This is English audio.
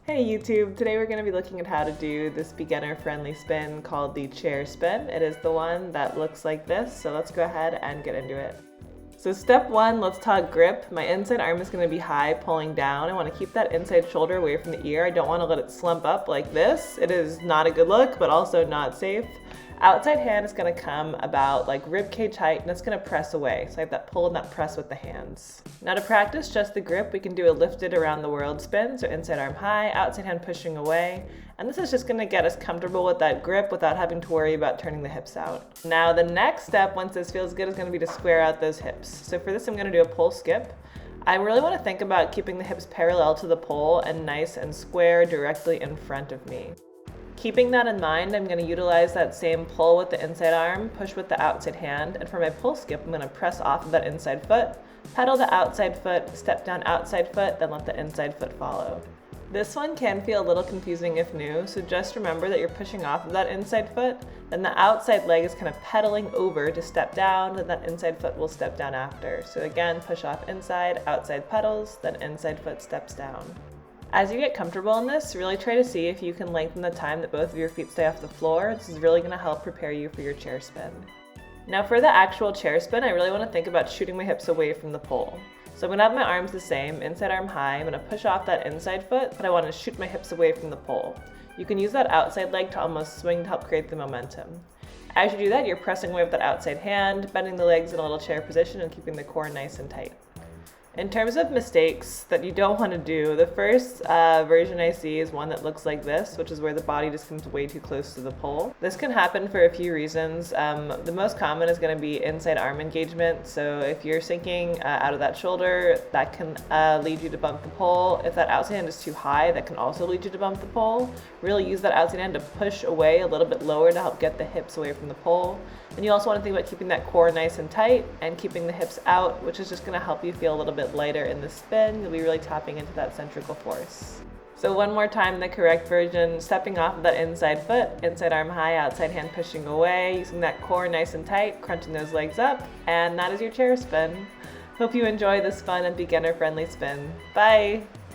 Hey YouTube, today we're going to be looking at how to do this beginner-friendly spin called the chair spin. It is the one that looks like this, so let's go ahead and get into it. So step one, let's talk grip. My inside arm is going to be high, pulling down. I want to keep that inside shoulder away from the ear. I don't want to let it slump up like this. It is not a good look, but also not safe. Outside hand is going to come about like rib cage height, and it's going to press away. So I have that pull and that press with the hands. Now to practice just the grip, we can do a lifted around the world spin. So inside arm high, outside hand pushing away. And this is just going to get us comfortable with that grip without having to worry about turning the hips out. Now the next step, once this feels good, is going to be to square out those hips. So for this, I'm going to do a pole skip. I really want to think about keeping the hips parallel to the pole and nice and square directly in front of me. Keeping that in mind, I'm going to utilize that same pull with the inside arm, push with the outside hand, and for my pull skip, I'm going to press off of that inside foot, pedal the outside foot, step down outside foot, then let the inside foot follow. This one can feel a little confusing if new, so just remember that you're pushing off of that inside foot, then the outside leg is kind of pedaling over to step down, then that inside foot will step down after. So again, push off inside, outside pedals, then inside foot steps down. As you get comfortable in this, really try to see if you can lengthen the time that both of your feet stay off the floor. This is really going to help prepare you for your chair spin. Now for the actual chair spin, I really want to think about shooting my hips away from the pole. So I'm going to have my arms the same, inside arm high. I'm going to push off that inside foot, but I want to shoot my hips away from the pole. You can use that outside leg to almost swing to help create the momentum. As you do that, you're pressing away with that outside hand, bending the legs in a little chair position and keeping the core nice and tight. In terms of mistakes that you don't want to do, the first version I see is one that looks like this, which is where the body just comes way too close to the pole. This can happen for a few reasons. The most common is going to be inside arm engagement. So if you're sinking out of that shoulder, that can lead you to bump the pole. If that outside hand is too high, that can also lead you to bump the pole. Really use that outside hand to push away a little bit lower to help get the hips away from the pole. And you also want to think about keeping that core nice and tight and keeping the hips out, which is just going to help you feel a little bit lighter in the spin. You'll be really tapping into that centrifugal force. So one more time, the correct version, stepping off of that inside foot, inside arm high, outside hand pushing away, using that core nice and tight, crunching those legs up, and that is your chair spin. Hope you enjoy this fun and beginner-friendly spin. Bye!